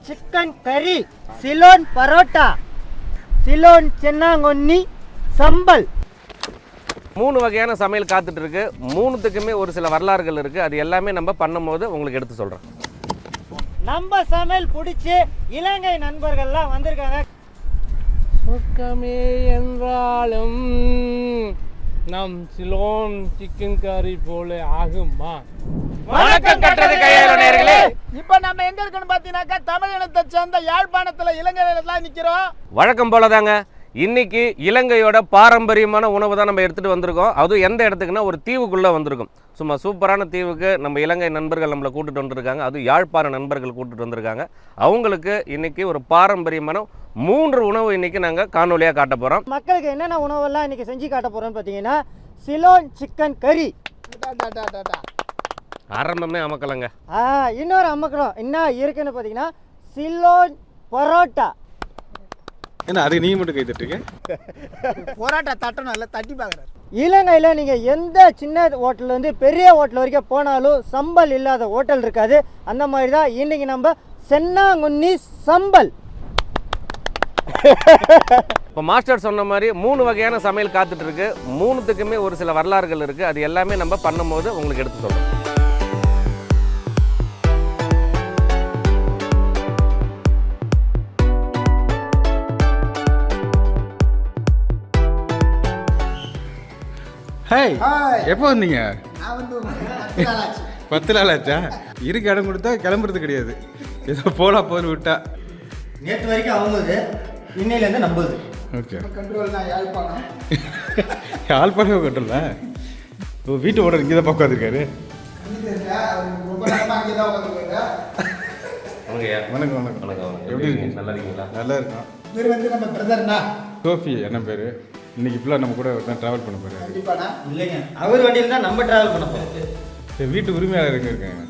Chicken கறி, சிலோன் பரோட்டா, சிலோன் சென்னாங்கொன்னி, சம்பல். 3 வகையான சமையல் காத்துட்டு இருக்கு. 3த்துக்குமே ஒரு சில வரலாறுகள் இருக்கு. அது எல்லாமே நம்ம பண்ணும்போது உங்களுக்கு எடுத்து சொல்றேன். நம்ம சமையல் பிடிச்சி இலங்கை நண்பர்கள்லாம் வந்திருக்காங்க. சுக்கமே என்றாலும் நம் சிலோன் சிக்கன் கறி போல ஆகுமா? வணக்கம் கட்டது கையாள நேயர்களே. இப்ப நம்ம எங்க இருக்கோம்னு பாத்தீங்கன்னாக்கா தமிழினத்தை சேர்ந்த யாழ்ப்பாணத்துல இலங்கையில நிக்கிறோம். வழக்கம் போலதாங்க. இன்னைக்கு இலங்கையோட பாரம்பரியமான உணவு தான் நம்ம எடுத்துகிட்டு வந்திருக்கோம். அதுவும் எந்த இடத்துக்குன்னா ஒரு தீவுக்குள்ளே வந்திருக்கோம். சும்மா சூப்பரான தீவுக்கு நம்ம இலங்கை நண்பர்கள் நம்மளை கூட்டிகிட்டு வந்திருக்காங்க. அதுவும் யாழ்ப்பாண நண்பர்கள் கூட்டிகிட்டு வந்திருக்காங்க. அவங்களுக்கு இன்னைக்கு ஒரு பாரம்பரியமான 3 உணவு இன்னைக்கு நாங்கள் காணொலியாக காட்ட போகிறோம். மக்களுக்கு என்னென்ன உணவெல்லாம் இன்னைக்கு செஞ்சு காட்ட போகிறோம்னு பார்த்தீங்கன்னா சிலோன் சிக்கன் கறி. ஆரம்பமே அமக்கலங்க. இன்னொரு அமக்கலம் என்ன இருக்குன்னு பார்த்தீங்கன்னா சிலோன் பரோட்டா. என்ன அது நீங்க மட்டும் கை தட்டுங்க? போராட்ட தட்டணும் இல்லை தட்டி பார்க்குறாரு. இலங்கையில் நீங்கள் எந்த சின்ன ஹோட்டல்லேருந்து பெரிய ஹோட்டல் வரைக்கும் போனாலும் சம்பல் இல்லாத ஹோட்டல் இருக்காது. அந்த மாதிரி தான் இன்றைக்கி நம்ம சென்னாங்குன்னி சம்பல். இப்போ மாஸ்டர் சொன்ன மாதிரி 3 வகையான சமையல் காத்துட்டு இருக்கு. 3த்துக்குமே ஒரு சில வரலாறுகள் இருக்குது. அது எல்லாமே நம்ம பண்ணும்போது உங்களுக்கு எடுத்து சொல்கிறோம். ஹாய், எப்போ வந்தீங்க? நான் வந்து 10 நாள் ஆச்சா? இருக்கு இடம் கொடுத்தா கிளம்புறது கிடையாது. ஏதோ போனா போன்னு விட்டா. நேற்று வரைக்கும் அவங்களுக்கு இன்னையிலேருந்து நம்புது. ஓகே, கண்ட்ரோல் தான் யாழ்ப்பாணம். யாழ்ப்பாணம் கட்டுறல. ஓ, வீட்டு ஓனர் இங்கே தான் உட்காந்துருக்காரு. ரொம்ப நேரமா அங்கே தான் உட்காந்துருக்காரு. வணக்கம் வணக்கம் வணக்கம். எப்படி இருக்கீங்க? நல்லா இருக்கீங்களா? நல்லா இருக்கும். பேர் வந்து நம்ம பிரதர்னா சோஃபி என்ன பேர்? இன்னைக்கு ஃபுல்லாக நம்ம கூட தான் ட்ராவல் பண்ண போகிறாரு. கண்டிப்பாண்ணா. இல்லைங்க, அவர் வண்டியில் தான் நம்ம ட்ராவல் பண்ண போகிறோம். சரி, வீட்டு உரிமையாளர் எங்கே இருக்காங்க?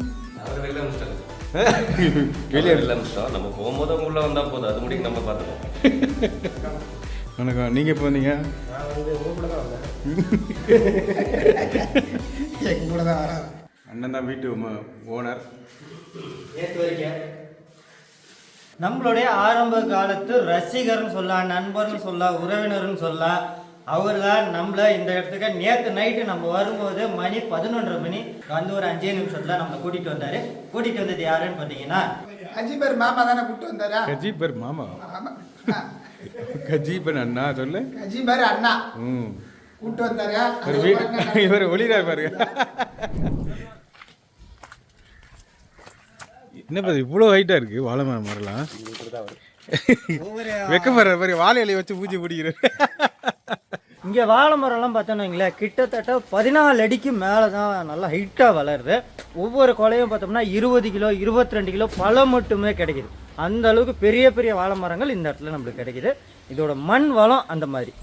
வெளியே நம்ம போகும்போது அவங்க உள்ள வந்தால் போதும். அது முடிக்கு நம்ம பார்த்துக்கோம். வணக்கம். நீங்கள் எப்போ வந்தீங்க? எங்க கூட தான் வராது. அண்ணன் தான் வீட்டு ஓனர். நேற்று வரைக்கும் நம்மளுடைய ஆரம்ப காலத்து ரசிகர்னு சொல்லலாம், நண்பர்னு சொல்லலாம், உறவினர்னு சொல்லலாம். அவர் தான் நம்மளை இந்த இடத்துக்கு நேற்று நைட்டு நம்ம வரும்போது மணி 11:30 மணி வந்து ஒரு 5 நிமிஷத்தில் நம்மளை கூட்டிகிட்டு வந்தார். கூட்டிகிட்டு வந்தது யாருன்னு பார்த்தீங்கன்னா அஜிபர் மாமா தானே கூப்பிட்டு வந்தாரா? கஜிபர் மாமா. ஆமா, கஜிபர் அண்ணா சொல்லு. அஜிபர் அண்ணா கூப்பிட்டு வந்தாரா? இவர் ஒளிரார் பாருங்க. என்ன பாரு இவ்வளோ ஹைட்டாக இருக்குது வாழை மரம் மரலாம். வெக்கப்படுற மாதிரி வாழை இலையை வச்சு பூஜை பிடிக்கிறார். இங்கே வாழை மரம்லாம் பார்த்தோன்னு வைங்களேன், கிட்டத்தட்ட 14 அடிக்கு மேலே தான் நல்லா ஹைட்டாக வளருது. ஒவ்வொரு கொலையும் பார்த்தோம்னா 20 கிலோ 22 கிலோ பழம் மட்டுமே கிடைக்குது. அந்த அளவுக்கு பெரிய பெரிய வாழை மரங்கள் இந்த இடத்துல நம்மளுக்கு கிடைக்குது. இதோட மண் வளம் அந்த மாதிரி.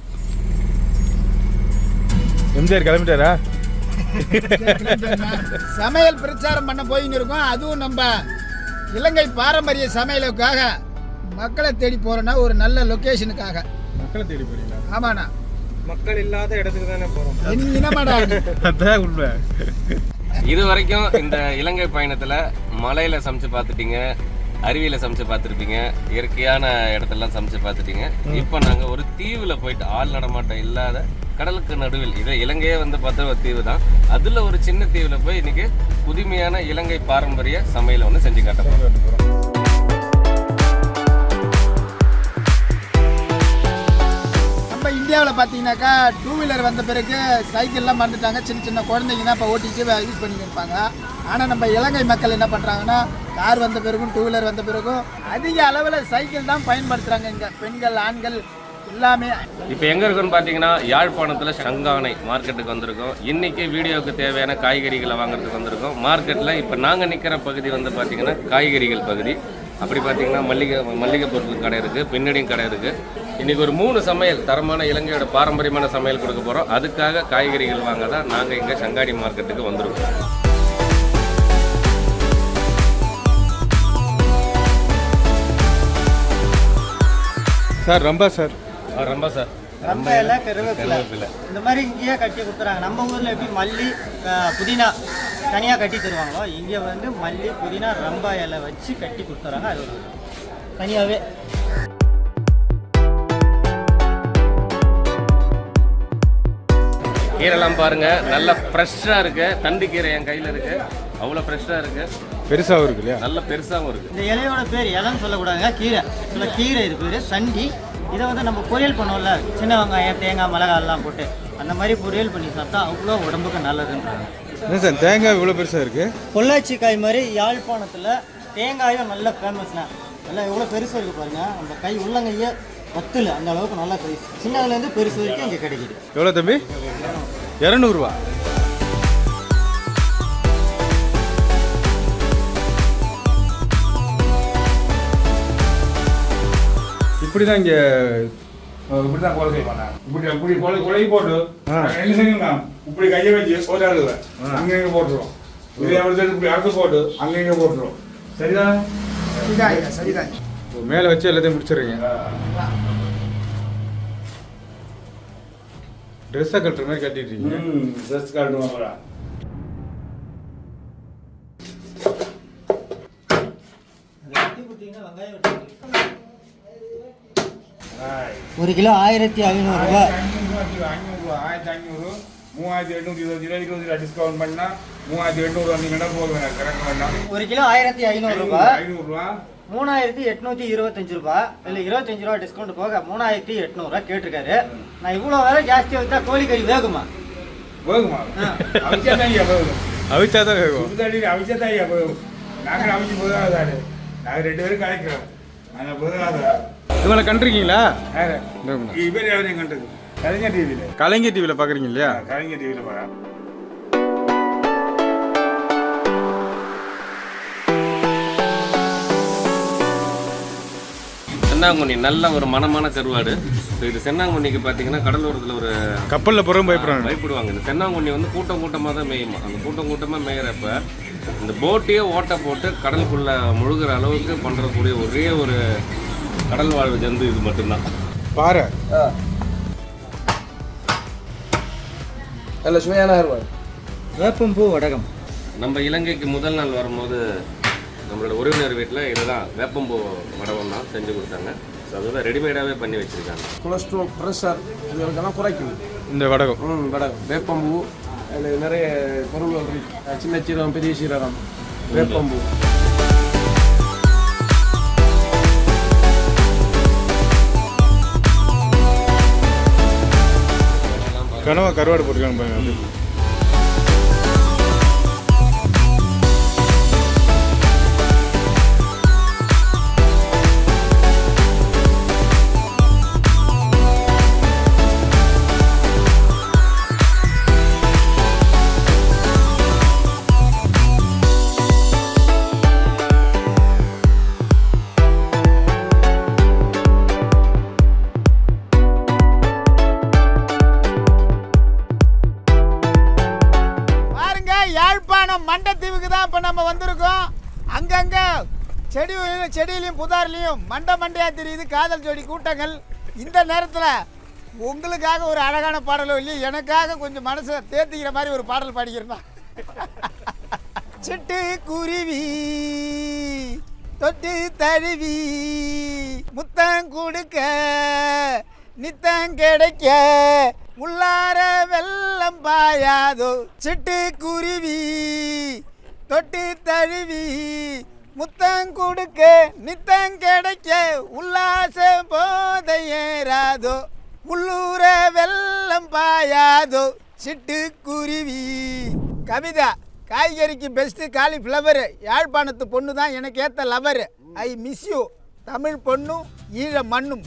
எம்ஜிஆர் கிளம்பிட்டாரா? சமையல் பிரச்சாரம் பண்ண போயின்னு இருக்கோம். அதுவும் நம்ம இலங்கை பாரம்பரிய சமையலுக்காக மக்களை தேடி போறோம்னா ஒரு நல்ல லொகேஷனுக்காக. மக்களை தேடி போறீங்களா? ஆமாண்ணா, மக்கள் இல்லாத இடத்துக்கு தானே போகிறோம். என்னமாடா அதான் உண்மை. இது வரைக்கும் இந்த இலங்கை பயணத்தில் மலையில் சமைச்சு பார்த்துட்டீங்க, அருவியில் சமைச்சு பார்த்துருப்பீங்க, இயற்கையான இடத்துலலாம் சமைச்சு பார்த்துட்டீங்க. இப்போ நாங்கள் ஒரு தீவில் போயிட்டு ஆள் நடமாட்டம் இல்லாத கடலுக்கு நடுவில், இதை இலங்கையே வந்து பார்த்த ஒரு தீவு தான், அதில் ஒரு சின்ன தீவில் போய் இன்னைக்கு புதுமையான இலங்கை பாரம்பரிய சமையலை ஒன்று செஞ்சு காட்ட போகிறோம். நம்ம இந்தியாவில் பார்த்தீங்கன்னாக்கா 2 வீலர் வந்த பிறகு சைக்கிள்லாம் மறந்துட்டாங்க. சின்ன சின்ன குழந்தைங்க தான் இப்போ ஓட்டிட்டு யூஸ் பண்ணிட்டு இருப்பாங்க. ஆனால் நம்ம இலங்கை மக்கள் என்ன பண்ணுறாங்கன்னா கார் வந்த பிறகும் 2 வீலர் வந்த பிறகும் அதிக அளவில் சைக்கிள் தான் பயன்படுத்துகிறாங்க. இங்கே பெண்கள் ஆண்கள் எல்லாமே. இப்போ எங்கே இருக்குன்னு பார்த்தீங்கன்னா யாழ்ப்பாணத்தில் சங்கானை மார்க்கெட்டுக்கு வந்திருக்கோம். இன்றைக்கி வீடியோவுக்கு தேவையான காய்கறிகளை வாங்குறதுக்கு வந்திருக்கோம். மார்க்கெட்டில் இப்போ நாங்கள் நிற்கிற பகுதி வந்து பார்த்திங்கன்னா காய்கறிகள் பகுதி. அப்படி பார்த்தீங்கன்னா மல்லிகை பொருட்கள் கடை இருக்குது, பின்னடியும் கடை இருக்குது. இன்றைக்கி ஒரு 3 சமையல் தரமான இலங்கையோட பாரம்பரியமான சமையல் கொடுக்க போகிறோம். அதுக்காக காய்கறிகள் வாங்க தான் நாங்கள் இங்கே சங்காடி மார்க்கெட்டுக்கு வந்திருக்கோம். சார் ரொம்ப சார் ரொம்ப சார் ரம்ப இலை கருவேப்பிலை இந்த மாதிரி இங்கேயே கட்டி கொடுத்துறாங்க. நம்ம ஊரில் எப்படி மல்லி புதினா தனியாக கட்டி தருவாங்களோ இங்கே வந்து மல்லி புதினா ரம்ப இலை வச்சு கட்டி கொடுத்துறாங்க. அது ஒரு தனியாகவே. கீரைலாம் பாருங்க நல்லா ஃப்ரெஷ்ஷாக இருக்கு. தண்டு கீரை என் கையில் இருக்கு, அவ்வளோ ஃப்ரெஷ்ஷாக இருக்கு, பெருசாகவும் இருக்கு இல்லையா? நல்ல பெருசாகவும் இருக்கு. இந்த இலையோட பேர் இலைன்னு சொல்லக்கூடாதுங்க, கீரை. கீரை இது பேர் சண்டி. இதை வந்து நம்ம பொரியல் பண்ணுவோம்ல, சின்ன வெங்காயம் தேங்காய் மிளகாயெல்லாம் போட்டு அந்த மாதிரி பொரியல் பண்ணி சாப்பிட்டா அவ்வளோ உடம்புக்கு நல்லதுன்றாங்க. என்ன சார் தேங்காய் இவ்வளோ பெருசாக இருக்குது? பொள்ளாச்சி காய் மாதிரி யாழ்ப்பாணத்தில் தேங்காயும் நல்ல ஃபேமஸ்ண்ணா. எல்லாம் எவ்வளோ பெருசாக இருக்குது பாருங்கள். நம்ம கை உள்ளங்கையே பத்தில் அந்த அளவுக்கு நல்லா சைஸ். சின்னதுலேருந்து பெருசு வரைக்கும் இங்கே கிடைக்குது. எவ்வளோ தம்பி? 200 இப்படி தான் இங்கே இப்படி தான் கொலை செய்வாங்க. இப்படி கொலை போட்டு என்ன செய்யுங்க, இப்படி கையை வச்சு ஒரு ஆளுங்க அங்கங்கே போட்டுருவோம். இதே மாதிரி இப்படி அறுத்து போட்டு அங்கங்கே போட்டுருவோம். சரிதான்? சரிதான். மேலே வச்சு எல்லாத்தையும் முடிச்சிடுறீங்க. ட்ரெஸ்ஸை கட்டுற மாதிரி கட்டிட்டீங்க. ட்ரெஸ் காட்டுவாங்களா? ஒரு கிலோ 1500 ரூபாய். 1500, 3820 டிஸ்கவுண்ட் பண்ணா 3800 வந்தீங்கன்னா போதும். கரெக்ட் பண்ணா ஒரு கிலோ 1500 ரூபாய். 500 ரூபா 3825 ரூபாய். இல்லை 25 ரூபா டிஸ்கவுண்ட் போக 3800 ரூபா கேட்டிருக்காரு. நான் இவ்வளோ வேலை ஜாஸ்தியாக வச்சா கோழிக்கறி வேகுமா? வேகுமா? அவிச்சா தான் வேகும். அவிச்சா தான் வேகும். அவிச்சா தான் வேகும். நாங்கள் அவிச்சு போதாதாரு. நாங்கள் 2 பேரும் கலைக்கிறோம். நாங்கள் போதாதா இவங்களை கண்டிருக்கீங்களா? இவர் யாரையும் கண்டது கலைஞர் டிவியில். கலைஞர் டிவியில் பார்க்குறீங்க இல்லையா? கலைஞர் டிவியில் பார்க்குறேன். சென்னாங்குண்ணி நல்ல ஒரு மனமான கருவாடு. ஸோ இது சென்னாங்குண்ணிக்கு பார்த்தீங்கன்னா கடலோரத்தில் ஒரு கப்பலில் போகிறோம் பயப்படுவாங்க. இந்த சென்னாங்குண்ணி வந்து கூட்டம் கூட்டமாக தான் மேயுமா. அந்த கூட்டம் கூட்டமாக மேயிறப்ப இந்த போட்டையே ஓட்டை போட்டு கடலுக்குள்ளே முழுகிற அளவுக்கு பண்ணுறக்கூடிய ஒரே ஒரு கடல் வாழ்வு ஜந்து இது மட்டும்தான். பாறை நல்ல சுவையான கருவாடு. வேப்பம்பூ வடகம். நம்ம இலங்கைக்கு முதல் நாள் வரும்போது நம்மளோட உறவினர் வீட்டில் இதுதான் வேப்பம்பூ வடகம் தான் செஞ்சு கொடுத்தாங்க. ஸோ அதுதான் ரெடிமேடாகவே பண்ணி வச்சுருக்காங்க. கொலஸ்ட்ரால், ப்ரெஷர் இதுகளுக்கெல்லாம் குறைக்குது இந்த வடகம். வடகம் வேப்பம்பூ. அதில் நிறைய பொருள்கள் இருக்கு. சின்ன சீரகம், பெரிய சீரகம், வேப்பம்பூ. கனவா கருவாடு போட்டுருக்காங்க பாருங்க. யாழ்ப்பாணம் மண்டத்தீவுக்கு தான் இப்போ நம்ம வந்திருக்கோம். அங்கங்கே செடியிலையும் புதாரிலையும் மண்டையாக தெரியுது காதல் ஜோடி கூட்டங்கள். இந்த நேரத்தில் உங்களுக்காக ஒரு அழகான பாடலோ இல்லையே, எனக்காக கொஞ்சம் மனசை தேர்த்திக்கிற மாதிரி ஒரு பாடல் பாடிக்கிறேன். சிட்டு குருவி தொட்டு தழுவி முத்தம் கொடுக்க நித்தம் கிடைக்க உள்ளார வெள்ளம் பாயாதோ. சிட்டு குருவி தொட்டு தழுவி முத்தம் கொடுக்க நித்தம் கிடைக்க உல்லாசம் போத ஏறாதோ. உள்ளூர வெள்ளம் பாயாதோ சிட்டு குருவி. கவிதா. காய்கறிக்கு பெஸ்ட்டு காலிஃப்ளவர். யாழ்ப்பாணத்து பொண்ணு தான் எனக்கு ஏற்ற lover. I miss you. Tamil பொண்ணும் ஈழ மண்ணும்.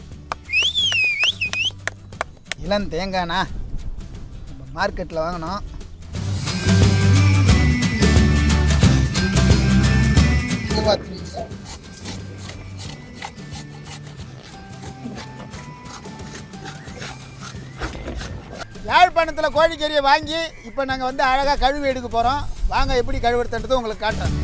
இளம் தேங்காய்ண்ணா நம்ம மார்க்கெட்டில் வாங்கினோம். யாழ்ப்பாணத்தில் கோழிக்கறியை வாங்கி இப்போ நாங்கள் வந்து அழகாக கழுவி எடுக்க போகிறோம். வாங்க எப்படி கழுவுறதுன்றது உங்களுக்கு காட்டுறேன்.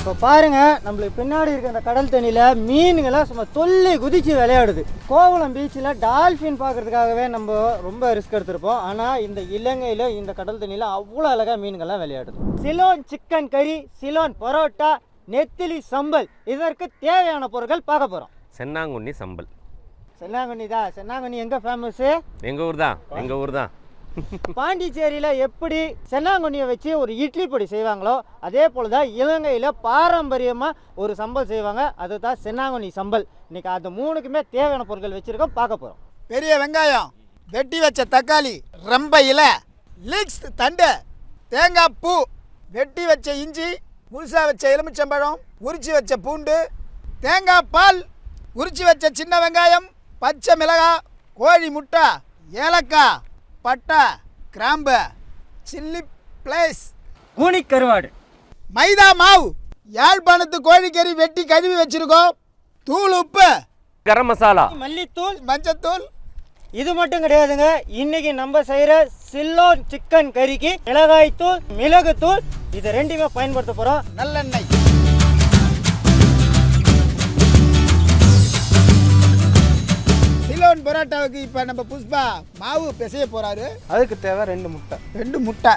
இப்போ பாருங்க, நம்மளுக்கு பின்னாடி இருக்க அந்த கடல் தண்ணியில் மீனுங்கெல்லாம் சும்மா தொல்லி குதிச்சு விளையாடுது. கோவளம் பீச்சில் டால்ஃபின் பார்க்கறதுக்காகவே நம்ம ரொம்ப ரிஸ்க் எடுத்திருப்போம். ஆனால் இந்த இலங்கையில் இந்த கடல் தண்ணியில் அவ்வளோ அழகாக மீன்கள்லாம் விளையாடுது. சிலோன் சிக்கன் கறி, சிலோன் பரோட்டா, நெத்திலி சம்பல், இதற்கு தேவையான பொருட்கள் பார்க்க போகிறோம். சென்னாங்குண்ணி சம்பல். சென்னாங்குண்ணி தான். சென்னாங்குண்ணி எங்கே ஃபேமஸ்ஸு? எங்கள் ஊர் தான். பாண்டிச்சேரியில் எப்படி சென்னாங்குண்ணியை வச்சு ஒரு இட்லி பொடி செய்வாங்களோ அதே போல் தான் இலங்கையில் பாரம்பரியமாக ஒரு சம்பல் செய்வாங்க. அதுதான் சென்னாங்குண்ணி சம்பல். இன்றைக்கி அந்த 3க்குமே தேவையான பொருட்கள் வச்சுருக்கோம், பார்க்க போகிறோம். பெரிய வெங்காயம், வெட்டி வச்ச தக்காளி, ரம்ப இலை, லீக்ஸ் தண்டு, தேங்காய் பூ, வெட்டி வச்ச இஞ்சி, முழுசாக வச்ச எலுமிச்சம்பழம், உரிச்சி வச்ச பூண்டு, தேங்காய் பால், உரிச்சி வச்ச சின்ன வெங்காயம், பச்சை மிளகாய், கோழி முட்டை, ஏலக்காய், பட்டை, கிராம்பு, சில்லி பிளேஸ், கூனி கருவாடு, மைதா மாவு, யாழ்ப்பாணத்து கோழிக்கறி வெட்டி கழுவி வச்சிருக்கோம், தூள் உப்பு, கரம் மசாலா, மல்லித்தூள், மஞ்சத்தூள். இது மட்டும் கிடையாதுங்க. இன்னைக்கு நம்ம செய்கிற சில்லோன் சிக்கன் கறிக்கு மிளகாய்த்தூள், மிளகுத்தூள், இது ரெண்டுமே பயன்படுத்த போகிறோம். நல்லெண்ணெய். சிலோன் பரோட்டாவுக்கு இப்போ நம்ம புஷ்பா மாவு பிசைய போகிறாரு. அதுக்கு தேவை 2 முட்டை. 2 முட்டை.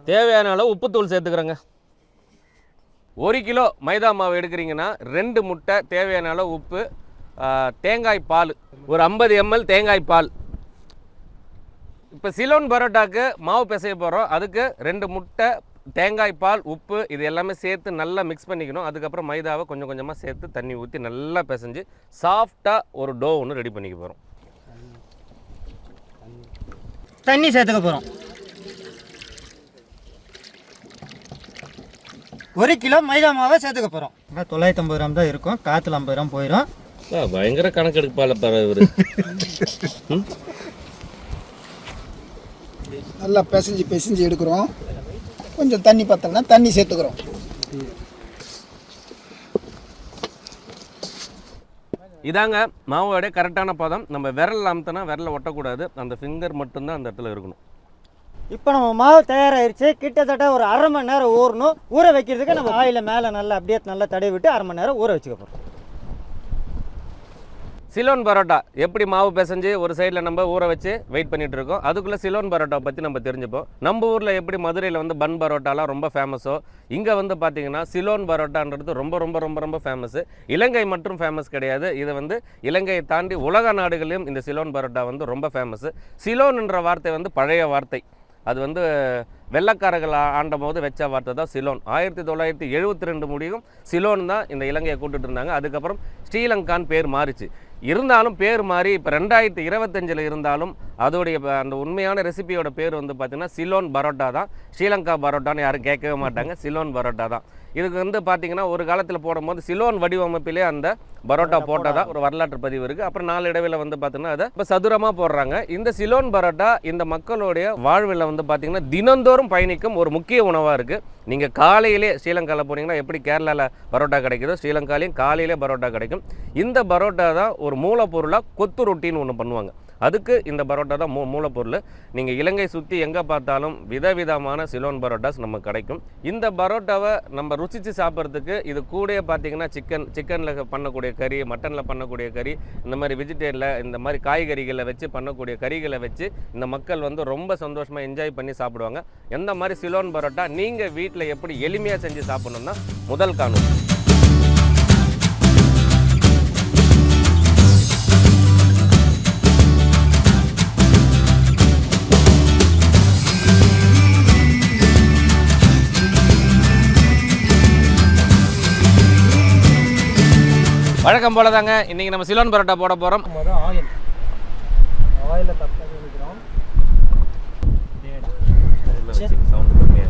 தேவையான அளவு உப்புத்தூள் சேர்த்துக்கிறேங்க. 1 கிலோ மைதா மாவு எடுக்கிறீங்கன்னா 2 முட்டை, தேவையான அளவு உப்பு, தேங்காய் பால், ஒரு 50 ml தேங்காய் பால். இப்போ சிலோன் பரோட்டாக்கு மாவு பிசைய போகிறோம். அதுக்கு 2 முட்டை, தேங்காய் பால், உப்பு, இது எல்லாமே சேர்த்து நல்லா மிக்ஸ் பண்ணிக்கணும். அதுக்கப்புறம் மைதாவை கொஞ்சம் கொஞ்சமாக சேர்த்து தண்ணி ஊற்றி நல்லா பிசைஞ்சு சாஃப்டாக ஒரு டோ ஒன்று ரெடி பண்ணிக்க போகிறோம். தண்ணி சேர்த்துக்க போகிறோம். 1 கிலோ மைதா மாவை சேர்த்துக்க போகிறோம். 950 கிராம் தான் இருக்கும், காற்றுல 50 கிராம் போயிடும். பயங்கர கணக்கெடுப்பால இவர். நல்லா பிசைஞ்சு எடுக்கிறோம். கொஞ்சம் தண்ணி பத்தலைன்னா தண்ணி சேர்த்துக்கிறோம். இதாங்க மாவோட கரெக்டான பதம். நம்ம விரல் அமுத்தினா விரலை ஒட்டக்கூடாது, அந்த ஃபிங்கர் மட்டும்தான் அந்த இடத்துல இருக்கணும். இப்போ நம்ம மாவு தயாராகிடுச்சு. கிட்டத்தட்ட ஒரு 1/2 மணி நேரம் ஊறணும். ஊற வைக்கிறதுக்கு நம்ம ஆயில மேலே நல்லா அப்படியே நல்லா தடவி விட்டு 1/2 மணி நேரம் ஊற வச்சுக்க போகிறோம். சிலோன் பரோட்டா எப்படி மாவு பிசைஞ்சு ஒரு சைடில் நம்ம ஊற வச்சு வெயிட் பண்ணிட்டு இருக்கோம். அதுக்குள்ளே சிலோன் பரோட்டா பற்றி நம்ம தெரிஞ்சுப்போம். நம்ம ஊரில் எப்படி மதுரையில் வந்து பன் பரோட்டாலாம் ரொம்ப ஃபேமஸோ, இங்கே வந்து பார்த்தீங்கன்னா சிலோன் பரோட்டான்றது ரொம்ப ரொம்ப ரொம்ப ரொம்ப ஃபேமஸ்ஸு. இலங்கை மற்றும் ஃபேமஸ் கிடையாது, இது வந்து இலங்கையை தாண்டி உலக நாடுகளிலும் இந்த சிலோன் பரோட்டா வந்து ரொம்ப ஃபேமஸ்ஸு. சிலோன்ன்ற வார்த்தை வந்து பழைய வார்த்தை. அது வந்து வெள்ளக்காரர்கள் ஆண்ட போது வச்ச வார்த்தை தான் சிலோன். 1972 முடியும் சிலோன் தான் இந்த இலங்கையை கூட்டுட்டு இருந்தாங்க. அதுக்கப்புறம் ஸ்ரீலங்கான்னு பேர் மாறிச்சு. இருந்தாலும் பேர் மாறி இப்போ 2025 இருந்தாலும் அதோடைய அந்த உண்மையான ரெசிபியோட பேர் வந்து பார்த்திங்கன்னா சிலோன் பரோட்டா தான். ஸ்ரீலங்கா பரோட்டான்னு யாரும் கேட்கவே மாட்டாங்க, சிலோன் பரோட்டா தான். இதுக்கு வந்து பார்த்திங்கன்னா ஒரு காலத்தில் போடும்போது சிலோன் வடிவமைப்பிலே அந்த பரோட்டா போட்டதா ஒரு வரலாற்று பதிவு இருக்குது. அப்புறம் நாளடைவில் வந்து பார்த்திங்கன்னா அதை இப்போ சதுரமாக போடுறாங்க. இந்த சிலோன் பரோட்டா இந்த மக்களுடைய வாழ்வில் வந்து பார்த்திங்கன்னா தினந்தோறும் பயணிக்கும் ஒரு முக்கிய உணவாக இருக்குது. நீங்கள் காலையிலே ஸ்ரீலங்காவில் போனீங்கன்னா எப்படி கேரளாவில் பரோட்டா கிடைக்குதோ ஸ்ரீலங்காலையும் காலையிலே பரோட்டா கிடைக்கும். இந்த பரோட்டா தான் ஒரு மூலப்பொருளாக கொத்து ரொட்டின்னு ஒன்று பண்ணுவாங்க. அதுக்கு இந்த பரோட்டா தான் மூலப்பொருள். நீங்கள் இலங்கை சுற்றி எங்கே பார்த்தாலும் விதவிதமான சிலோன் பரோட்டாஸ் நமக்கு கிடைக்கும். இந்த பரோட்டாவை நம்ம ருசித்து சாப்பிட்றதுக்கு இது கூட பார்த்தீங்கன்னா சிக்கனில் பண்ணக்கூடிய கறி, மட்டனில் பண்ணக்கூடிய கறி, இந்த மாதிரி வெஜிடேரியனில் இந்த மாதிரி காய்கறிகளை வச்சு பண்ணக்கூடிய கறிகளை வச்சு இந்த மக்கள் வந்து ரொம்ப சந்தோஷமாக என்ஜாய் பண்ணி சாப்பிடுவாங்க. எந்த மாதிரி சிலோன் பரோட்டா நீங்கள் வீட்டில் எப்படி எளிமையாக செஞ்சு சாப்பிட்ணுன்னா முதல் காணும். வழக்கம் போல தாங்க இன்றைக்கி நம்ம சிலோன் பரோட்டா போட போகிறோம். ஆயிலில் தப்பாக வைக்கிறோம். சவுண்ட் கம்மியாக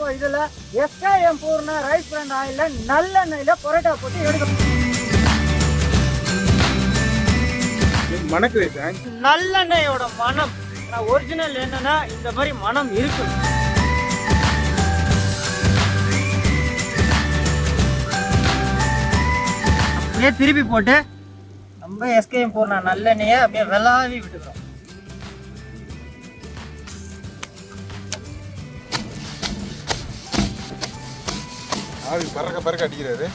இப்போ இதில் SKM பூர்ணா ரைஸ் பிராண்ட் ஆயிலில் நல்லெண்ணெயில் பரோட்டா போட்டு எடுக்கணும். மணக்குது சார். நல்லெண்ணெயோட மனம் ஒரிஜினல் என்னன்னா இந்த மாதிரி மனம் இருக்கு. அப்படியே திருப்பி போட்டு நம்ம SKM பூர்ணா நல்லெண்ணெயை அப்படியே வெள்ளாவி விட்டுக்கிறோம். ஆவி பறக்க அடிக்கிறாரு.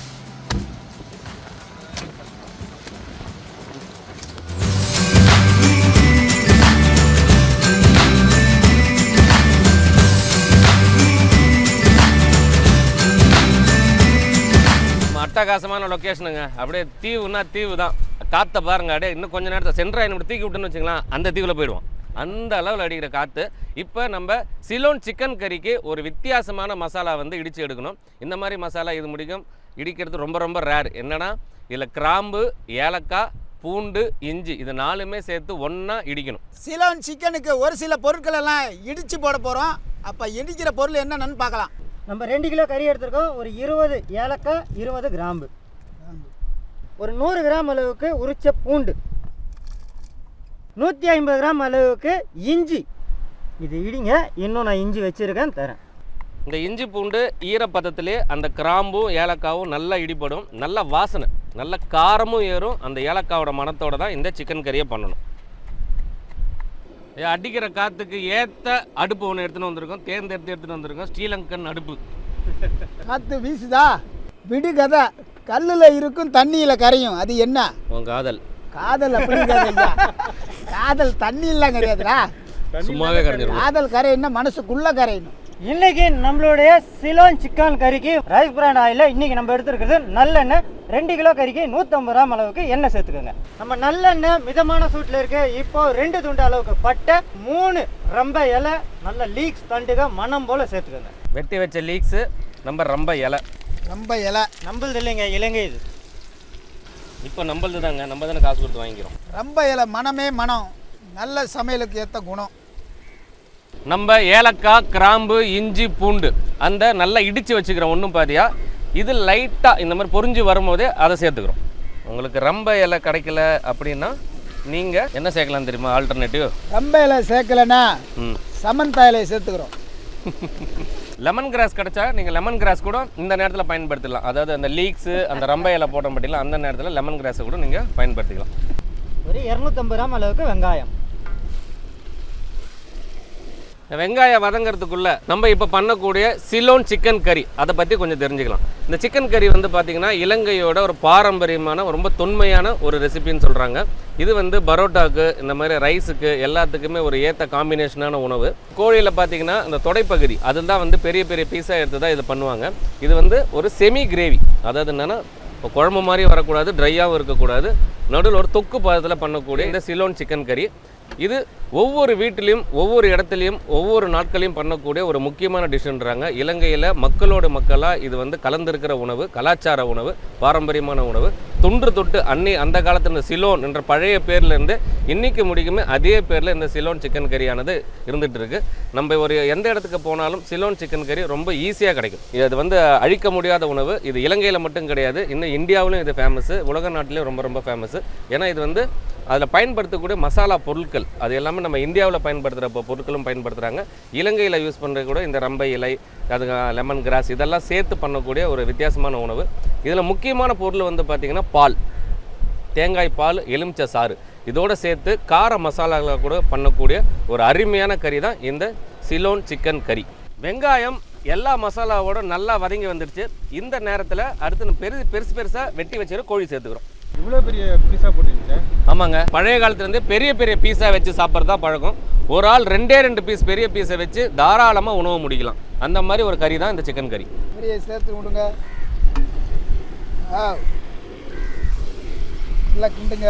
அட்டகாசமான லொக்கேஷனுங்க. அப்படியே தீவுனா தீவு தான். காற்றை பாருங்க, அப்படியே இன்னும் கொஞ்சம் நேரத்தில் சென்ட்ராயின் இப்படி தூக்கி விட்டுன்னு வச்சுக்கலாம், அந்த தீவில் போயிடுவோம். அந்த அளவில் அடிக்கிற காற்று. இப்போ நம்ம சிலோன் சிக்கன் கறிக்கு ஒரு வித்தியாசமான மசாலா வந்து இடித்து எடுக்கணும். இந்த மாதிரி மசாலா இது முடிக்கும் இடிக்கிறது ரொம்ப ரொம்ப ரேர். என்னன்னா இதில் கிராம்பு, ஏலக்காய், பூண்டு, இஞ்சி இது 4மே சேர்த்து ஒன்றா இடிக்கணும். சிலோன் சிக்கனுக்கு ஒரு சில பொருட்கள் எல்லாம் இடித்து போட போகிறோம். அப்போ இடிக்கிற பொருள் என்னென்னு பார்க்கலாம். நம்ம 2 கிலோ கறி எடுத்துருக்கோம். ஒரு 20 ஏலக்காய், 20 கிராம்பு, ஒரு 100 கிராம் அளவுக்கு உரிச்ச பூண்டு, 150 கிராம் அளவுக்கு இஞ்சி. இது இடிங்க, இன்னும் நான் இஞ்சி வச்சுருக்கேன் தரேன். இந்த இஞ்சி பூண்டு ஈரப்பதத்திலே அந்த கிராம்பும் ஏலக்காவும் நல்லா இடிபடும். நல்ல வாசனை, நல்ல காரமும் ஏறும். அந்த ஏலக்காவோட மணத்தோட தான் இந்த சிக்கன் கறியை பண்ணணும். அடிக்கிற காற்றுக்கு ஏற்ற அடுப்பு ஒன்று எடுத்துன்னு வந்திருக்கோம். எடுத்துகிட்டு வந்திருக்கோம் ஸ்ரீலங்கன் அடுப்பு. காற்று வீசுதா விடு கதை. கல்லில் இருக்கும் தண்ணியில் கரையும். அது என்ன? உன் காதல். காதல் அப்படி கிடையாது. காதல் தண்ணியெல்லாம் கிடையாதுடா, சும்மாவே கரைஞ்சிடும். காதல் கரையினா மனசுக்குள்ளே கரையணும். இன்னைக்கு நம்மளுடைய சிலோன் சிக்கன் கறிக்கு ரைஸ் பிராண்ட் ஆயிலில் இன்னைக்கு நம்ம எடுத்துருக்கிறது நல்லெண்ணெய். 2 கிலோ கறிக்கு 150 கிராம் அளவுக்கு எண்ணெய் சேர்த்துக்கோங்க. நம்ம நல்லெண்ணெய் மிதமான சூட்டில் இருக்கு. இப்போ 2 துண்டு அளவுக்கு பட்டை, 3 ரம்ப இலை, நல்ல லீக்ஸ் தண்டுக மனம் போல சேர்த்துக்கோங்க. வெட்டி வச்ச லீக்ஸு நம்ம ரொம்ப இலை. ரொம்ப இலை நம்மளது இல்லைங்க, இலங்கை இது. இப்போ நம்மளது தாங்க, நம்ம தானே காசு கொடுத்து வாங்கிக்கிறோம். ரொம்ப இலை மனமே மனம். நல்ல சமையலுக்கு ஏற்ற குணம். நம்ம ஏலக்காய், கிராம்பு, இஞ்சி, பூண்டு அந்த நல்லா இடித்து வச்சுக்கிறோம். ஒன்றும் பாதியா இது லைட்டாக இந்த மாதிரி பொரிஞ்சு வரும்போதே அதை சேர்த்துக்கிறோம். உங்களுக்கு ரொம்ப இலை கிடைக்கல அப்படின்னா நீங்கள் என்ன சேர்க்கலாம் தெரியுமா? ஆல்டர்னேட்டிவ் ரொம்ப இலை சேர்க்கலன்னா சமந்தா இலையை சேர்த்துக்கிறோம். லெமன் கிராஸ் கிடைச்சா நீங்கள் லெமன் கிராஸ் கூட இந்த நேரத்தில் பயன்படுத்திடலாம். அதாவது அந்த லீக்ஸு அந்த ரொம்ப இலை போட மாட்டீங்களா, அந்த நேரத்தில் லெமன் கிராஸை கூட நீங்கள் பயன்படுத்திக்கலாம். ஒரு 250 கிராம் அளவுக்கு வெங்காயம். வெங்காயம் வதங்கிறதுக்குள்ள நம்ம இப்போ பண்ணக்கூடிய சிலோன் சிக்கன் கறி அதை பற்றி கொஞ்சம் தெரிஞ்சுக்கலாம். இந்த சிக்கன் கறி வந்து பார்த்திங்கன்னா இலங்கையோட ஒரு பாரம்பரியமான ரொம்ப தொன்மையான ஒரு ரெசிபின்னு சொல்கிறாங்க. இது வந்து பரோட்டாவுக்கு, இந்த மாதிரி ரைஸுக்கு எல்லாத்துக்குமே ஒரு ஏற்ற காம்பினேஷனான உணவு. கோழியில் பார்த்திங்கன்னா அந்த தொடைப்பகுதி அதில் தான் வந்து பெரிய பெரிய பீஸாக எடுத்து தான் இதை பண்ணுவாங்க. இது வந்து ஒரு செமி கிரேவி, அதாவது என்னென்னா இப்போ குழம்பு மாதிரி வரக்கூடாது, ட்ரையாகவும் இருக்கக்கூடாது, நடுவில் ஒரு தொக்கு பாதத்தில் பண்ணக்கூடிய இந்த சிலோன் சிக்கன் கறி. இது ஒவ்வொரு வீட்டிலையும் ஒவ்வொரு இடத்துலையும் ஒவ்வொரு நாட்களையும் பண்ணக்கூடிய ஒரு முக்கியமான டிஷ்ன்றாங்க. இலங்கையில் மக்களோட மக்களாக இது வந்து கலந்திருக்கிற உணவு, கலாச்சார உணவு, பாரம்பரியமான உணவு. தொன்று தொட்டு அந்த காலத்தில் இந்த சிலோன் என்ற பழைய பேர்லேருந்து இன்றைக்கி முடிக்குமே அதே பேரில் இந்த சிலோன் சிக்கன் கறியானது இருந்துகிட்டு இருக்குது. நம்ம ஒரு எந்த இடத்துக்கு போனாலும் சிலோன் சிக்கன் கறி ரொம்ப ஈஸியாக கிடைக்கும். இது வந்து அழிக்க முடியாத உணவு. இது இலங்கையில் மட்டும் கிடையாது, இன்னும் இந்தியாவிலும் இது ஃபேமஸ்ஸு, உலக நாட்டிலே ரொம்ப ரொம்ப ஃபேமஸ்ஸு. ஏன்னா இது வந்து அதில் பயன்படுத்தக்கூடிய மசாலா பொருட்கள் அது எல்லாமே நம்ம இந்தியாவில் பயன்படுத்துகிற பொருட்களும் பயன்படுத்துகிறாங்க. இலங்கையில் யூஸ் பண்ணுறது கூட இந்த ரம்பை இலை, அது லெமன் கிராஸ் இதெல்லாம் சேர்த்து பண்ணக்கூடிய ஒரு வித்தியாசமான உணவு. இதில் முக்கியமான பொருள் வந்து பார்த்திங்கன்னா பால், தேங்காய் பால், எலுமிச்சை சாறு இதோடு சேர்த்து கார மசாலாக்களை கூட பண்ணக்கூடிய ஒரு அருமையான கறி தான் இந்த சிலோன் சிக்கன் கறி. வெங்காயம் எல்லா மசாலாவோட நல்லா வதங்கி வந்துடுச்சு. இந்த நேரத்தில் அடுத்து பெருசாக வெட்டி வச்சுரு கோழி சேர்த்துக்கிறோம். இவ்வளோ பெரிய பீஸா போட்டுருங்க சார். ஆமாங்க, பழைய காலத்துலேருந்து பெரிய பெரிய பீஸா வச்சு சாப்பிட்றது தான் பழக்கம். ஒரு ஆள் 2 பீஸ் பெரிய பீஸை வச்சு தாராளமாக உணவு முடிக்கலாம். அந்த மாதிரி ஒரு கறி தான் இந்த சிக்கன் கறி. சேர்த்து விடுங்க, நல்லா கிண்டுங்க.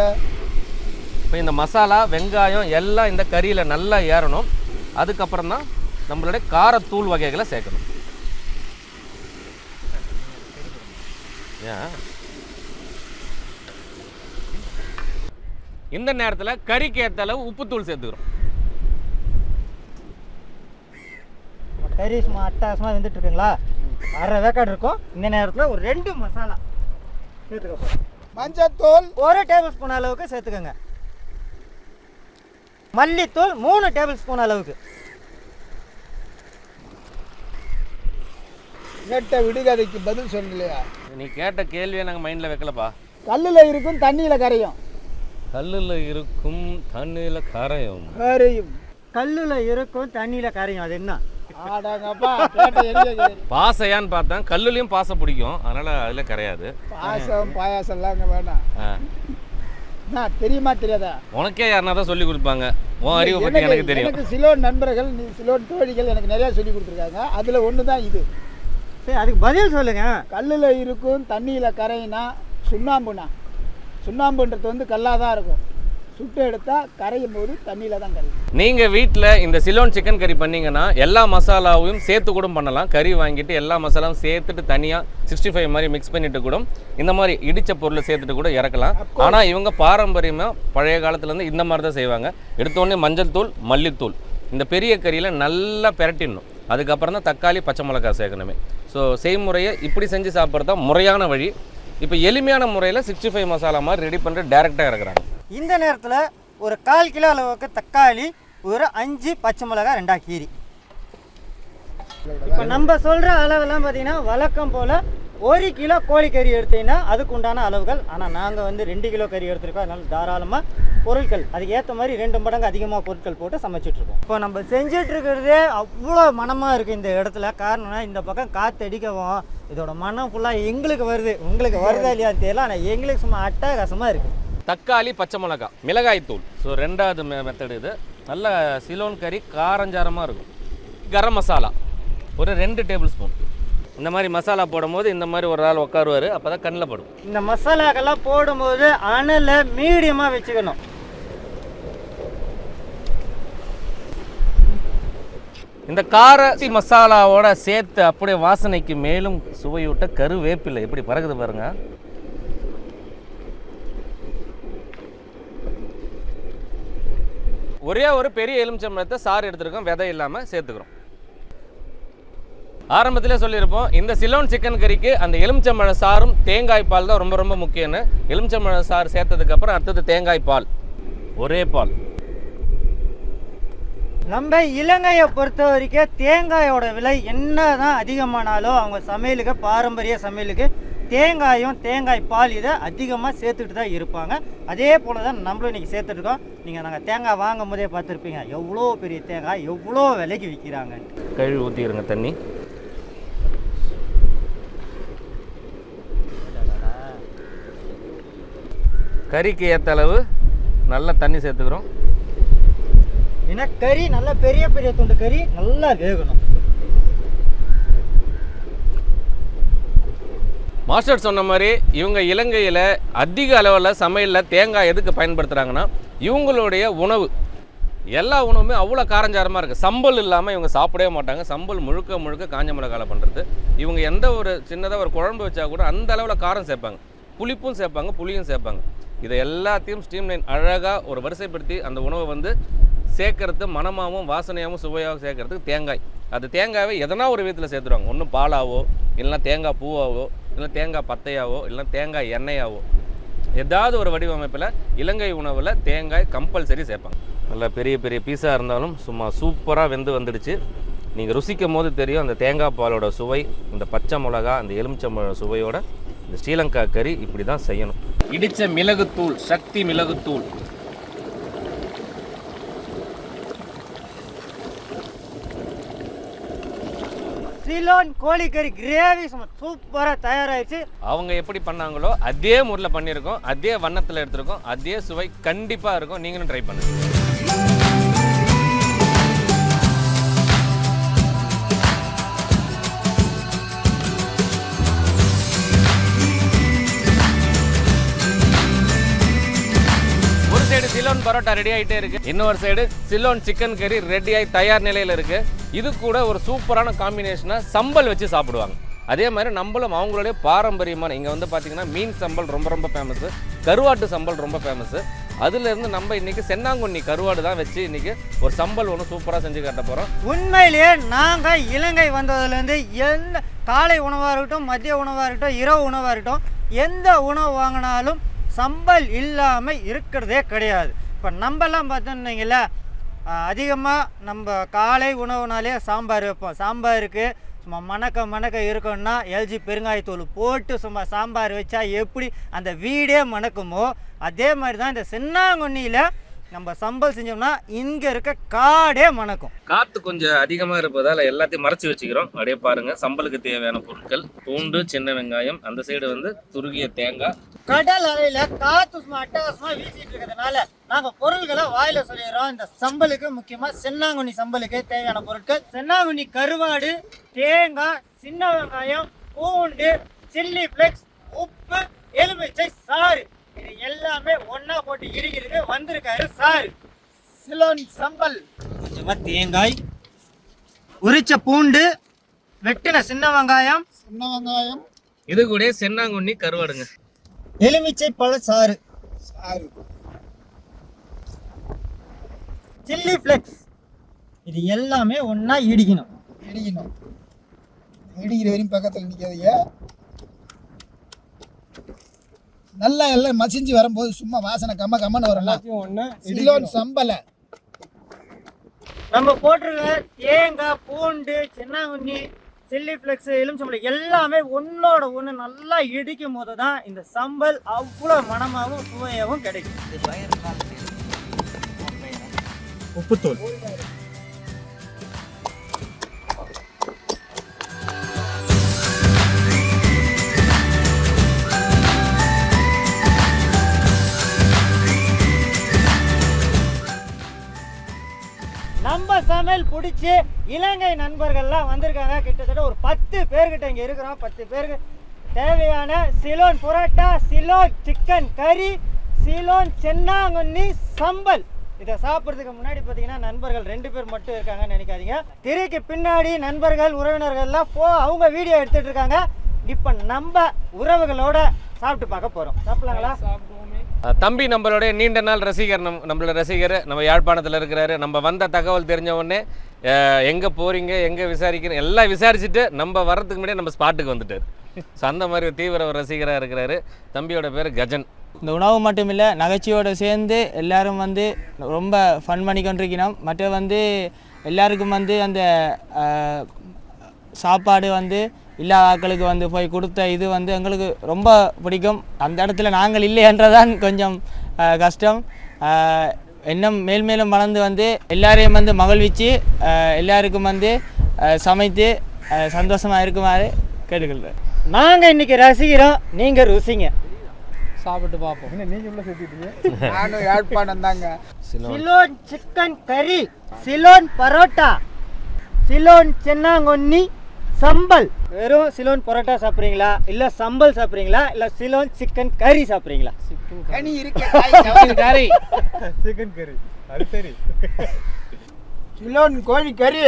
இப்போ இந்த மசாலா, வெங்காயம் எல்லாம் இந்த கறியில் நல்லா ஏறணும். அதுக்கப்புறம் தான் நம்மளுடைய காரத்தூள் வகைகளை சேர்க்கணும். ஏன் இந்த நேரத்தில் கறிக்கு ஏற்ற அளவு உப்புத்தூள் சேர்த்துக்கிறோம். கறி சும்மா அட்டாசமாக வெந்துட்டு இருக்குங்களா, அரை வேக்காடு இருக்கும். இந்த நேரத்தில் ஒரு 2 மசாலா சேர்த்துக்க போகிறோம். மஞ்சத்தூள் 1 டேபிள் ஸ்பூன் அளவுக்கு சேர்த்துக்கோங்க. மல்லித்தூள் 3 டேபிள் ஸ்பூன் அளவுக்கு. நெட்ட விடுகதைக்கு பதில் சொல்லலையா? நீ கேட்ட கேள்வியை நாங்கள் மைண்டில் வைக்கலப்பா. கல்லில் இருக்கும் தண்ணியில் கரையும். கல்லில் இருக்கும் தண்ணியில் கரையும். கல்லில் இருக்கும் தண்ணியில் கரையும். அது என்ன? ஆடாங்கப்பா கேட்ட எரிய பாசையான்னு பார்த்தேன். கல்லுலையும் பாசை பிடிக்கும், அதனால் அதில் கரையாது. பாசம் பாயாசம்லாம் அங்கே வேண்டாம். நான் தெரியுமா தெரியாதா? உனக்கே யாருனா தான் சொல்லி கொடுப்பாங்க. உன் அறிவை பற்றி எனக்கு தெரியும். எனக்கு சிலோன் நண்பர்கள், சிலோன் தோழிகள் எனக்கு நிறையா சொல்லி கொடுத்துருக்காங்க. அதில் ஒன்று தான் இது. சரி, அதுக்கு பதில் சொல்லுங்க. கல்லில் இருக்கும் தண்ணியில் கரையினா சுண்ணாம்புனா. சுண்ணாம்புன்றது வந்து கல்லாக தான் இருக்கும். சுட்டு எடுத்தால் கரையும் போது தண்ணியில் தான் கரையும். நீங்கள் வீட்டில் இந்த சிலோன் சிக்கன் கறி பண்ணிங்கன்னா எல்லா மசாலாவையும் சேர்த்து கூட பண்ணலாம். கறி வாங்கிட்டு எல்லா மசாலாவும் சேர்த்துட்டு தனியாக 65 மாதிரி மிக்ஸ் பண்ணிட்டு கூட இந்த மாதிரி இடித்த பொருளை சேர்த்துட்டு கூட இறக்கலாம். ஆனால் இவங்க பாரம்பரியமாக பழைய காலத்துலேருந்து இந்த மாதிரி தான் செய்வாங்க. எடுத்தோடனே மஞ்சள் தூள், மல்லித்தூள் இந்த பெரிய கறியில் நல்லா பெரட்டிடணும். அதுக்கப்புறம் தான் தக்காளி, பச்சை மிளகாய் சேர்க்கணுமே. ஸோ செய்முறையை இப்படி செஞ்சு சாப்பிட்றது தான் முறையான வழி. இப்போ எளிமையான முறையில் 65 மசாலா மாதிரி ரெடி பண்ணிட்டு டேரெக்டாக இறக்குறாங்க. இந்த நேரத்தில் ஒரு 1/4 கிலோ அளவுக்கு தக்காளி, ஒரு 5 பச்சை மிளகாய், 2 கீரி. இப்போ நம்ம சொல்கிற அளவெல்லாம் பார்த்தீங்கன்னா வழக்கம் போல் 1 கிலோ கோழிக்கறி எடுத்தீங்கன்னா அதுக்கு உண்டான அளவுகள். ஆனால் நாங்கள் வந்து 2 கிலோ கறி எடுத்துருக்கோம். அதனால தாராளமாக பொருட்கள் அதுக்கு ஏற்ற மாதிரி 2 மடங்கு அதிகமாக பொருட்கள் போட்டு சமைச்சிட்ருக்கோம். இப்போ நம்ம செஞ்சிட்ருக்கிறதே அவ்வளோ மனமாக இருக்குது இந்த இடத்துல. காரணம்னா இந்த பக்கம் காற்று அடிக்கவும் இதோட மனம் ஃபுல்லாக எங்களுக்கு வருது. உங்களுக்கு வருதா இல்லையான்னு தெரியல, ஆனால் எங்களுக்கு சும்மா அட்டகாசமாக இருக்குது. தக்காளி, பச்சை மிளகாய், மிளகாய் தூள். ஸோ 2வது மெத்தடு இது. நல்ல சிலோன் கறி காரஞ்சாரமாக இருக்கும். கரம் மசாலா ஒரு 2 டேபிள் ஸ்பூன். இந்த மாதிரி மசாலா போடும்போது இந்த மாதிரி ஒரு ஆள் உட்காருவார், அப்போ தான் கண்ணில் படும். இந்த மசாலாக்கெல்லாம் போடும்போது அனலை மீடியமாக வச்சுக்கணும். இந்த காரத்தி மசாலாவோட சேர்த்து அப்படியே வாசனைக்கு மேலும் சுவையூட்ட கருவேப்பிலை எப்படி பறகுது பாருங்க. ஒரே ஒரு பெரிய எலுமிச்சம்பழத்தை சாறு எடுத்துருக்கோம், விதை இல்லாமல் சேர்த்துக்கிறோம். ஆரம்பத்திலே சொல்லியிருப்போம், இந்த சிலோன் சிக்கன் கறிக்கு அந்த எலுமிச்சம்பழ சாரும் தேங்காய் பால் தான் ரொம்ப ரொம்ப முக்கியம்னு. எலுமிச்சம்பழ சாறு சேர்த்ததுக்கப்புறம் அடுத்தது தேங்காய் பால், ஒரே பால். நம்ம இலங்கையை பொறுத்த வரைக்கும் தேங்காயோட விலை என்ன தான் அதிகமானாலும் அவங்க சமையலுக்கு, பாரம்பரிய சமையலுக்கு தேங்காயும் தேங்காய் பால் இதை அதிகமாக சேர்த்துக்கிட்டு தான் இருப்பாங்க. அதே போல் தான் நம்மளும் இன்றைக்கி சேர்த்துட்ருக்கோம். நாங்கள் தேங்காய் வாங்கும் போதே பார்த்துருப்பீங்க எவ்வளோ பெரிய தேங்காய் எவ்வளோ விலைக்கு விற்கிறாங்க. கழுவி ஊற்றிடுங்க தண்ணி. கறிக்கு ஏற்ற அளவு நல்லா தண்ணி சேர்த்துக்கிறோம். ஏன்னா கறி நல்லா பெரிய பெரிய துண்டு கறி நல்லா வேகணும். மாஸ்டர் சொன்ன மாதிரி இவங்க இலங்கையில் அதிக அளவில் சமையலில் தேங்காய் எதுக்கு பயன்படுத்துகிறாங்கன்னா, இவங்களுடைய உணவு எல்லா உணவுமே அவ்வளோ காரஞ்சாரமாக இருக்குது. சம்பல் இல்லாமல் இவங்க சாப்பிடவே மாட்டாங்க. சம்பல் முழுக்க முழுக்க காஞ்ச மிளகால பண்ணுறது. இவங்க எந்த ஒரு சின்னதாக ஒரு குழம்பு வச்சா கூட அந்த அளவில் காரம் சேர்ப்பாங்க, புளிப்பும் சேர்ப்பாங்க, புளியும் சேர்ப்பாங்க. இதை எல்லாத்தையும் ஸ்ட்ரீம்லைன் அழகாக ஒரு வரிசைப்படுத்தி அந்த உணவை வந்து சேர்க்கறது மனமாகவும் வாசனையாகவும் சுவையாகவும் சேர்க்கறதுக்கு தேங்காய். அது தேங்காயை எதனா ஒரு விதத்தில் சேர்த்துருவாங்க. ஒன்று பாலாவோ, இல்லைனா தேங்காய் பூவாவோ, இல்லை தேங்காய் பத்தையாவோ, இல்லைனா தேங்காய் எண்ணெயாவோ, ஏதாவது ஒரு வடிவமைப்பில் இலங்கை உணவில் தேங்காய் கம்பல்சரி சேர்ப்பாங்க. நல்லா பெரிய பெரிய பீஸாக இருந்தாலும் சும்மா சூப்பராக வெந்து வந்துடுச்சு. நீங்கள் ருசிக்கும் போது தெரியும் அந்த தேங்காய் பாலோட சுவை, இந்த பச்சை மிளகா, அந்த எலுமிச்சம்பழ சுவையோட இந்த ஸ்ரீலங்கா கறி இப்படி தான் செய்யணும். இடித்த மிளகுத்தூள், சக்தி மிளகுத்தூள். சிலோன் கோழிக்கறி கிரேவி சூப்பராக தயாராகிடுச்சு. அவங்க எப்படி பண்ணாங்களோ அதே முறையில் பண்ணியிருக்கோம், அதே வண்ணத்தில் எடுத்திருக்கோம், அதே சுவை கண்டிப்பாக இருக்கும். நீங்களும் ட்ரை பண்ணுங்கள். ஒரு சைடு சிலோன் பரோட்டா ரெடி ஆகிட்டே இருக்கு, இன்னொரு சைடு சிலோன் சிக்கன் கறி ரெடியாகி தயார் நிலையில் இருக்கு. இது கூட ஒரு சூப்பரான காம்பினேஷனாக சம்பல் வச்சு சாப்பிடுவாங்க. அதே மாதிரி நம்மளும் அவங்களுடைய பாரம்பரியமான இங்கே வந்து பார்த்தீங்கன்னா மீன் சம்பல் ரொம்ப ரொம்ப ஃபேமஸ்ஸு, கருவாட்டு சம்பல் ரொம்ப ஃபேமஸ்ஸு. அதுலேருந்து நம்ம இன்றைக்கி சென்னாங்குண்ணி கருவாடு தான் வச்சு இன்றைக்கி ஒரு சம்பல் ஒன்று சூப்பராக செஞ்சு காட்ட போகிறோம். உண்மையிலேயே நாங்கள் இலங்கை வந்ததுலேருந்து எந்த காலை உணவாக இருக்கட்டும், மதிய உணவாக இருக்கட்டும், இரவு உணவாக இருக்கட்டும், எந்த உணவு வாங்கினாலும் சம்பல் இல்லாமல் இருக்கிறதே கிடையாது. இப்போ நம்மலாம் பார்த்தோன்னீங்கள அதிகமாக நம்ம காலை உணவுனாலே சாம்பார் வைப்போம். சாம்பாருக்கு சும்மா மணக்க இருக்கணும்னா எல்ஜி பெருங்காயத்தூள் போட்டு சும்மா சாம்பார் வச்சா எப்படி அந்த வீடே மணக்குமோ அதே மாதிரி தான் இந்த சென்னாங்குண்ணியில் நம்ம சம்பல் செஞ்சோம்னா இங்கே இருக்க காடே மணக்கும். காற்று கொஞ்சம் அதிகமாக இருப்பதால் எல்லாத்தையும் மறைச்சி வச்சுக்கிறோம். அப்படியே பாருங்கள், சம்பலுக்கு தேவையான பொருட்கள் பூண்டு, சின்ன வெங்காயம், அந்த சைடு வந்து துருகிய தேங்காய். கடல் அலையில் காற்று சும்மா அட்டகாசமாக வீசிட்டு இருக்கிறதுனால நாங்கள் பொருள்களை வாயில் சொல்லிடுறோம். இந்த சம்பலுக்கு முக்கியமாக சென்னாங்குண்ணி சம்பலுக்கு தேவையான பொருட்கள் சென்னாங்குண்ணி கருவாடு, தேங்காய், சின்ன வெங்காயம், பூண்டு, சில்லி ஃப்ளெக்ஸ், உப்பு, எலுமிச்சை சாறு, இது எல்லாமே ஒன்றா போட்டு இடிக்கிறது வந்திருக்காரு சார். சிலோன் சம்பல், கொஞ்சமாக தேங்காய், உரிச்ச பூண்டு, வெட்டின சின்ன வெங்காயம், இது கூட சென்னாங்குண்ணி கருவாடுங்க, எலுமிச்சை பழ சாறு, சில்லி ஃப்ளெக்ஸ், இது எல்லாமே ஒன்றா இடிக்கணும். இடிக்கிற வரையும் பக்கத்தில் நிற்காதீங்க. நல்லா எல்லாம் மசிஞ்சு வரும்போது சும்மா வாசனை கம்மன்னு வரலாம். சிலோன் சம்பலை நம்ம போட்டிருக்க தேங்காய், பூண்டு, சென்னாங்குண்ணி, சில்லி ஃப்ளெக்ஸ், எலுமிச்சம்பழம் எல்லாமே ஒன்றோட ஒன்று நல்லா இடிக்கும் போது தான் இந்த சம்பல் அவ்வளோ மணமாகவும் சுவையாகவும் கிடைக்கும். உப்புத்தூள், நம்ம சமையல் பிடிச்சி இலங்கை நண்பர்கள்லாம் வந்திருக்காங்க. கிட்டத்தட்ட ஒரு 10 பேர்கிட்ட இங்கே இருக்கிறோம். 10 பேருக்கு தேவையான சிலோன் புரோட்டா, சிலோன் சிக்கன் கறி, சிலோன் சென்னாங்குண்ணி சம்பல், இதை சாப்பிட்றதுக்கு முன்னாடி பார்த்தீங்கன்னா நண்பர்கள் 2 பேர் மட்டும் இருக்காங்கன்னு நினைக்காதீங்க. திரைக்கு பின்னாடி நண்பர்கள் உறவினர்கள்லாம் அவங்க வீடியோ எடுத்துகிட்டு இருக்காங்க. இப்போ நம்ம உறவுகளோட சாப்பிட்டு பார்க்க போகிறோம். சாப்பிடலாங்களா? தம்பி நம்மளுடைய நீண்ட நாள் ரசிகர், நம்மளோட ரசிகர், நம்ம யாழ்ப்பாணத்தில் இருக்கிறாரு. நம்ம வந்த தகவல் தெரிஞ்ச உடனே எங்கே போகிறீங்க, எங்கே விசாரிக்கிறீங்க எல்லாம் விசாரிச்சுட்டு நம்ம வர்றதுக்கு முன்னாடியே நம்ம ஸ்பாட்டுக்கு வந்துட்டார். ஸோ அந்த மாதிரி ஒரு தீவிர ரசிகராக இருக்கிறாரு. தம்பியோட பேர் கஜன். இந்த உணவு மட்டும் இல்லை, நகைச்சுவையோடு சேர்ந்து எல்லாரும் வந்து ரொம்ப ஃபன் பண்ணி கொண்டிருக்கிறோம். மற்ற வந்து எல்லாருக்கும் வந்து அந்த சாப்பாடு வந்து எல்லா ஆட்களுக்கு வந்து போய் கொடுத்த இது வந்து எங்களுக்கு ரொம்ப பிடிக்கும். அந்த இடத்துல நாங்கள் இல்லை என்றதான் கொஞ்சம் கஷ்டம். இன்னும் மேலும் வளர்ந்து வந்து எல்லாரையும் வந்து மகிழ்விச்சு எல்லாருக்கும் வந்து சமைத்து சந்தோஷமாக இருக்குமாறு கேட்டுக்கொள்கிறேன். நாங்கள் இன்னைக்கு ரசிக்கிறோம், நீங்கள் ருசிங்க. சாப்பிட்டு பார்ப்போம். நீங்கள் உள்ள சேர்த்துட்டீங்க. நானும் யாழ்ப்பாணம் தாங்க. சிலோன் சிக்கன் கறி, சிலோன் பரோட்டா, சிலோன் சென்னாங்குண்ணி சம்பல். வெறும் சிலோன் பரோட்டா சாப்பிட்றீங்களா, இல்லை சம்பல் சாப்பிட்றீங்களா, இல்லை சிலோன் சிக்கன் கறி சாப்பிட்றீங்களா? கனி இருக்கு, கறி, சிக்கன் கறி, அது சரி. சிலோன் கோழி கறி,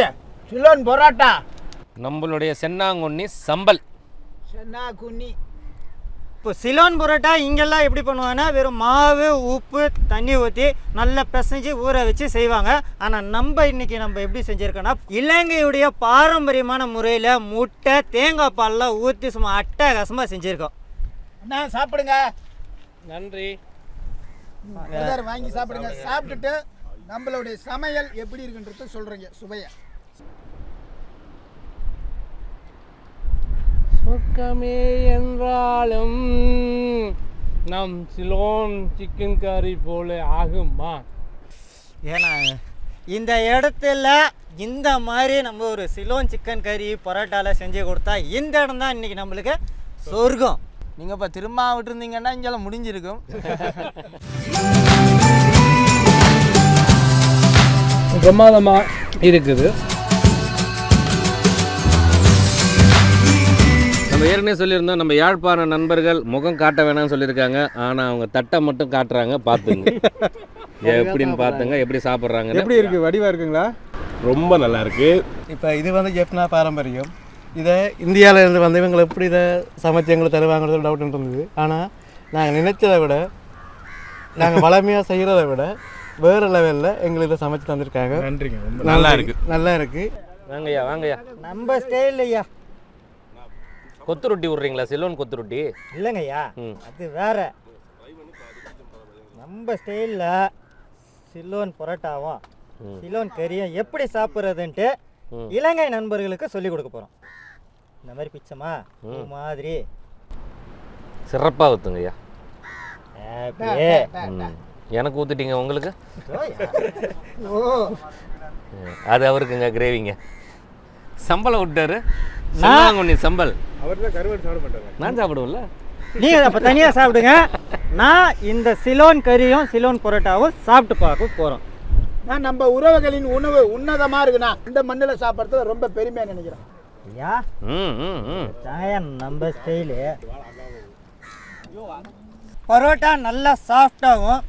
சிலோன் பரோட்டா, நம்மளுடைய சென்னாங்குண்ணி சம்பல். சென்னாங்குண்ணி. இப்போ சிலோன் பரோட்டா இங்கெல்லாம் எப்படி பண்ணுவாங்கன்னா வெறும் மாவு, உப்பு, தண்ணி ஊற்றி நல்லா பிசைஞ்சு ஊற வச்சு செய்வாங்க. ஆனால் நம்ம இன்னைக்கு எப்படி செஞ்சுருக்கோன்னா இலங்கையுடைய பாரம்பரியமான முறையில் முட்டை, தேங்காய் பால்லாம் ஊற்றி சும்மா அட்டகாசமாக செஞ்சுருக்கோம். அண்ணா சாப்பிடுங்க. நன்றி. வாங்கி சாப்பிடுங்க. சாப்பிட்டுட்டு நம்மளுடைய சமையல் எப்படி இருக்குன்றத சொல்கிறீங்க சுவையை. சொர்க்கமே என்றாலும் நம் சிலோன் சிக்கன் கறி போல ஆகுமா? ஏன்னா இந்த இடத்துல இந்த மாதிரி நம்ம ஒரு சிலோன் சிக்கன் கறி பரோட்டாவில் செஞ்சு கொடுத்தா இந்த இடம் தான் இன்றைக்கி நம்மளுக்கு சொர்க்கம். நீங்கள் இப்போ திரும்ப விட்டுருந்தீங்கன்னா இங்கெல்லாம் முடிஞ்சிருக்கும். பிரமாதமாக இருக்குது. நம்ம ஏற்கனவே சொல்லியிருந்தோம், நம்ம யாழ்ப்பாண நண்பர்கள் முகம் காட்ட வேணாம்னு சொல்லியிருக்காங்க. ஆனால் அவங்க தட்டை மட்டும் காட்டுறாங்க. பார்த்துங்க எப்படின்னு பார்த்துங்க, எப்படி சாப்பிட்றாங்க. எப்படி இருக்குது? வடிவாக இருக்குங்களா? ரொம்ப நல்லா இருக்கு. இப்போ இது வந்து ஜெஃப்னா பாரம்பரியம். இதை இந்தியாவிலேருந்து வந்து இவங்களை எப்படி இதை சமைச்சு எங்களை தருவாங்கிறது டவுட் இருந்தது. ஆனால் நாங்கள் நினைச்சதை விட நாங்கள் வளமையாக செய்கிறத விட வேறு லெவலில் எங்களுக்கு சமைச்சு தந்திருக்காங்க. நன்றிங்க, ரொம்ப நல்லா இருக்கு, நல்லா இருக்கு. வாங்கய்யா வாங்கய்யா. நம்ம ஸ்டைல் ஐயா. கொத்து ரொட்டி விட்றீங்களா? சிலோன் கொத்து ரொட்டி இல்லைங்க ஐயா, அது வேற. நம்ம ஸ்டைலில் சிலோன் பரோட்டாவும் சிலோன் கறியும் எப்படி சாப்பிட்றதுன்ட்டு இலங்கை நண்பர்களுக்கு சொல்லிக் கொடுக்க போகிறோம். இந்த மாதிரி பிச்சமா மாதிரி சிறப்பாக ஊற்றுங்கய்யா. அப்படியே எனக்கு ஊற்றிட்டீங்க, உங்களுக்கு ஓ அது அவருக்குங்க கிரேவிங்க. சம்பளம் விட்டாரு. நான் சம்பல் அவர் தான் கருவாடு சாப்பிட மாட்டாங்க. நான் சாப்பிடுவோம்ல. நீங்கள் அப்போ தனியாக சாப்பிடுங்க. நான் இந்த சிலோன் கறியும் சிலோன் பரோட்டாவும் சாப்பிட்டு பார்க்க போகிறோம். நான் நம்ம உறவுகளின் உணவு உன்னதமாக இருக்குண்ணா. இந்த மண்ணில் சாப்பிட்றதுல ரொம்ப பெருமையாக நினைக்கிறேன். ஐயா நம்ம ஸ்டைலு பரோட்டா நல்லா சாஃப்டாகவும்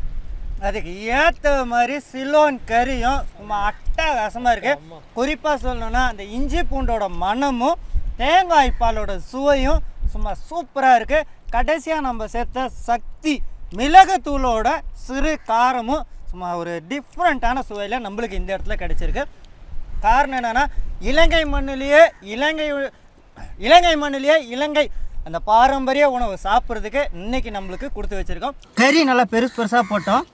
அதுக்கு ஏற்ற மாதிரி சிலோன் கறியும் சும்மா அட்டகாசமாக இருக்குது. குறிப்பாக சொல்லணும்னா அந்த இஞ்சி பூண்டோட மணமும் தேங்காய் பாலோட சுவையும் சும்மா சூப்பராக இருக்குது. கடைசியாக நம்ம சேர்த்த சக்தி மிளகுத்தூளோட சிறு காரமும் சும்மா ஒரு டிஃப்ரெண்ட்டான சுவையில் நம்மளுக்கு இந்த இடத்துல கிடைச்சிருக்கு. காரணம் என்னென்னா இலங்கை மண்ணிலேயே இலங்கை அந்த பாரம்பரிய உணவு சாப்பிட்றதுக்கு இன்னைக்கு நம்மளுக்கு கொடுத்து வச்சுருக்கோம். கறி நல்லா பெருசாக போட்டோம்.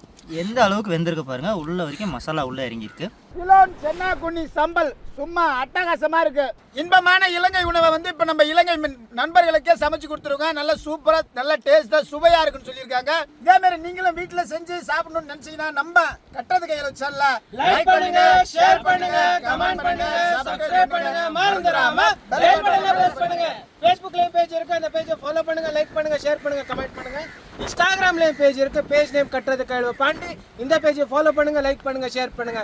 எந்த அளவுக்கு வெந்திருக்கு பாருங்கள். உள்ள வரைக்கும் மசாலா உள்ளே இறங்கியிருக்கு. சிலோன் சென்னாக்குன்னி சம்பல் சும்மா அட்டகாசமா இருக்கு. இன்பமான இலங்கை உணவை வந்து இப்போ நம்ம இலங்கை நண்பர்களுக்கே சமைச்சு கொடுத்துருக்கோம். நல்லா சூப்பராக நல்ல டேஸ்ட்டாக சுவையாக இருக்குன்னு சொல்லியிருக்காங்க. இதே மாதிரி நீங்களும் வீட்டில் செஞ்சு சாப்பிடணும்னு நினச்சிங்கன்னா நம்ம கட்டது கையில் வச்சல லைக் பண்ணுங்க, ஷேர் பண்ணுங்க, கமெண்ட் பண்ணுங்க, சப்ஸ்கிரைப் பண்ணுங்க, மறந்துடாம பெல் பட்டனை பிரஸ் பண்ணுங்க. ஃபேஸ்புக்லயும் பேஜ் இருக்கு, அந்த பேஜை ஃபாலோ பண்ணுங்க, லைக் பண்ணுங்க, ஷேர் பண்ணுங்க, கமெண்ட் பண்ணுங்க. இன்ஸ்டாகிராம்லயும் பேஜ் இருக்கு, பேஜ் நேம் கட்டது கையில் பாண்டி. இந்த பேஜை ஃபாலோ பண்ணுங்க, லைக் பண்ணுங்க, ஷேர் பண்ணுங்க.